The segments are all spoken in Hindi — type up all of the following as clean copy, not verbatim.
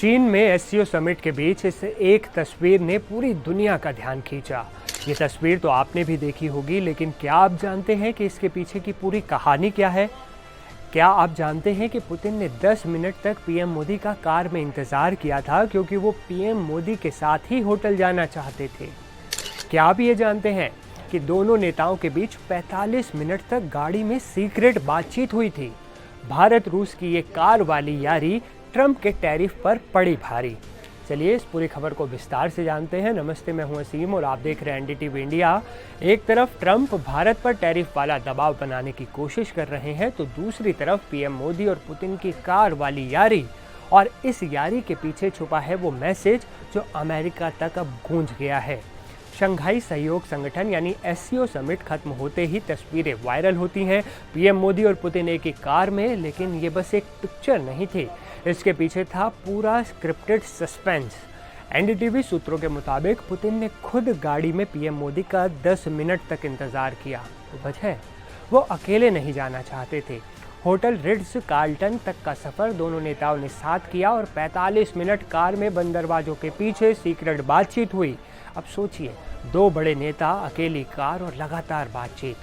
चीन में एससीओ समिट के बीच इस एक तस्वीर ने पूरी दुनिया का ध्यान खींचा। ये तस्वीर तो आपने भी देखी होगी, लेकिन क्या आप जानते हैं कि इसके पीछे की पूरी कहानी क्या है? क्या आप जानते हैं कि पुतिन ने 10 मिनट तक पीएम मोदी का कार में इंतजार किया था क्योंकि वो पीएम मोदी के साथ ही होटल जाना चाहते थे? क्या आप ये जानते हैं कि दोनों नेताओं के बीच 45 मिनट तक गाड़ी में सीक्रेट बातचीत हुई थी? भारत रूस की ये कार वाली यारी ट्रंप के टैरिफ पर पड़ी भारी। चलिए इस पूरी खबर को विस्तार से जानते हैं। नमस्ते, मैं हूं असीम और आप देख रहे हैं एनडीटीवी इंडिया। एक तरफ ट्रंप भारत पर टैरिफ वाला दबाव बनाने की कोशिश कर रहे हैं, तो दूसरी तरफ पीएम मोदी और पुतिन की कार वाली यारी, और इस यारी के पीछे छुपा है वो मैसेज जो अमेरिका तक अब गूंज गया है। शंघाई सहयोग संगठन यानी एससीओ समिट खत्म होते ही तस्वीरें वायरल होती हैं, पीएम मोदी और पुतिन एक ही कार में। लेकिन ये बस एक पिक्चर नहीं थी, इसके पीछे था पूरा स्क्रिप्टेड सस्पेंस। एनडीटीवी सूत्रों के मुताबिक पुतिन ने खुद गाड़ी में पीएम मोदी का 10 मिनट तक इंतजार किया। तो वजह, वो अकेले नहीं जाना चाहते थे। होटल रिट्ज कार्ल्टन तक का सफर दोनों नेताओं ने साथ किया और 45 मिनट कार में बंद दरवाजों के पीछे सीक्रेट बातचीत हुई। अब सोचिए, दो बड़े नेता, अकेली कार और लगातार बातचीत।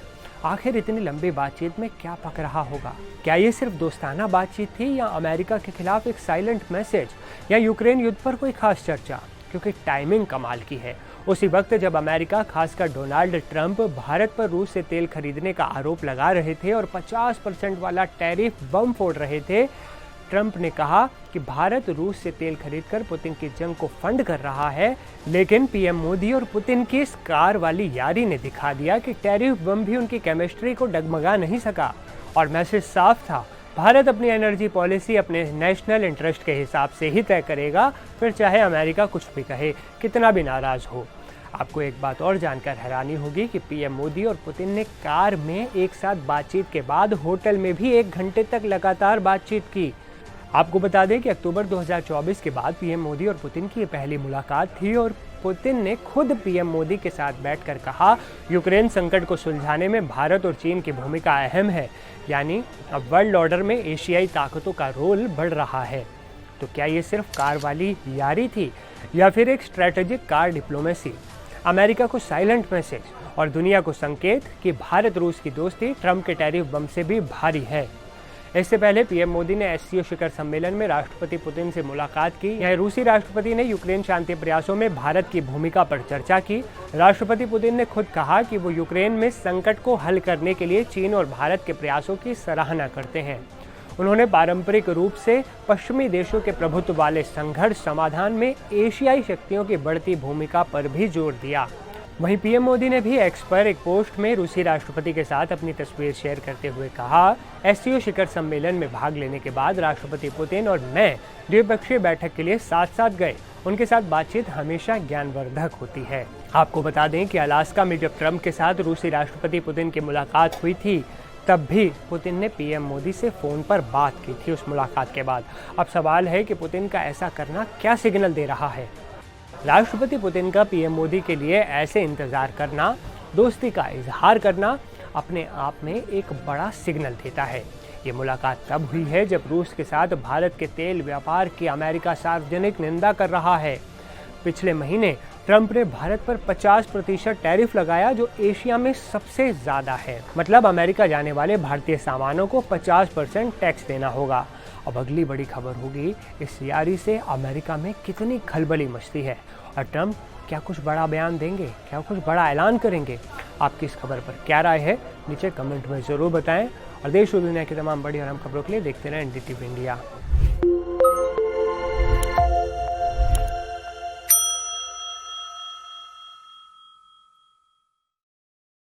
आखिर इतनी लंबी बातचीत में क्या पक रहा होगा? क्या ये सिर्फ दोस्ताना बातचीत थी, या अमेरिका के खिलाफ एक साइलेंट मैसेज, या यूक्रेन युद्ध पर कोई खास चर्चा? क्योंकि टाइमिंग कमाल की है। उसी वक्त जब अमेरिका, खासकर डोनाल्ड ट्रंप, भारत पर रूस से तेल खरीदने का आरोप लगा रहे थे और 50% वाला टैरिफ बम फोड़ रहे थे, ट्रंप ने कहा कि भारत रूस से तेल खरीदकर पुतिन की जंग को फंड कर रहा है। लेकिन पीएम मोदी और पुतिन की इस कार वाली यारी ने दिखा दिया कि टैरिफ बम भी उनकी केमिस्ट्री को डगमगा नहीं सका। और मैसेज साफ था, भारत अपनी एनर्जी पॉलिसी अपने नेशनल इंटरेस्ट के हिसाब से ही तय करेगा, फिर चाहे अमेरिका कुछ भी कहे, कितना भी नाराज हो। आपको एक बात और जानकर हैरानी होगी कि पीएम मोदी और पुतिन ने कार में एक साथ बातचीत के बाद होटल में भी 1 घंटे तक लगातार बातचीत की। आपको बता दें कि अक्टूबर 2024 के बाद पीएम मोदी और पुतिन की ये पहली मुलाकात थी, और पुतिन ने खुद पीएम मोदी के साथ बैठकर कहा, यूक्रेन संकट को सुलझाने में भारत और चीन की भूमिका अहम है, यानी अब वर्ल्ड ऑर्डर में एशियाई ताकतों का रोल बढ़ रहा है। तो क्या ये सिर्फ कार वाली यारी थी, या फिर एक स्ट्रैटेजिक कार डिप्लोमेसी? अमेरिका को साइलेंट मैसेज और दुनिया को संकेत कि भारत रूस की दोस्ती ट्रंप के टैरिफ बम से भी भारी है। इससे पहले पीएम मोदी ने एससीओ शिखर सम्मेलन में राष्ट्रपति पुतिन से मुलाकात की। यह रूसी राष्ट्रपति ने यूक्रेन शांति प्रयासों में भारत की भूमिका पर चर्चा की। राष्ट्रपति पुतिन ने खुद कहा कि वो यूक्रेन में संकट को हल करने के लिए चीन और भारत के प्रयासों की सराहना करते हैं। उन्होंने पारंपरिक रूप से पश्चिमी देशों के प्रभुत्व वाले संघर्ष समाधान में एशियाई शक्तियों की बढ़ती भूमिका पर भी जोर दिया। वहीं पीएम मोदी ने भी एक्स पर एक पोस्ट में रूसी राष्ट्रपति के साथ अपनी तस्वीर शेयर करते हुए कहा, एससीओ शिखर सम्मेलन में भाग लेने के बाद राष्ट्रपति पुतिन और मैं द्विपक्षीय बैठक के लिए साथ साथ गए। उनके साथ बातचीत हमेशा ज्ञानवर्धक होती है। आपको बता दें कि अलास्का में जब ट्रंप के साथ रूसी राष्ट्रपति पुतिन की मुलाकात हुई थी, तब भी पुतिन ने पीएम मोदी से फ़ोन पर बात की थी उस मुलाकात के बाद। अब सवाल है कि पुतिन का ऐसा करना क्या सिग्नल दे रहा है? राष्ट्रपति पुतिन का पीएम मोदी के लिए ऐसे इंतज़ार करना, दोस्ती का इजहार करना, अपने आप में एक बड़ा सिग्नल देता है। ये मुलाकात तब हुई है जब रूस के साथ भारत के तेल व्यापार की अमेरिका सार्वजनिक निंदा कर रहा है। पिछले महीने ट्रंप ने भारत पर 50% टैरिफ लगाया, जो एशिया में सबसे ज़्यादा है। मतलब अमेरिका जाने वाले भारतीय सामानों को 50% टैक्स देना होगा। अब अगली बड़ी खबर होगी, इस यारी से अमेरिका में कितनी खलबली मचती है, और ट्रंप क्या कुछ बड़ा बयान देंगे, क्या कुछ बड़ा ऐलान करेंगे? आपकी इस खबर पर क्या राय है, नीचे कमेंट में ज़रूर बताएं। और देश और दुनिया की तमाम बड़ी और अहम खबरों के लिए देखते रहें एनडीटीवी इंडिया।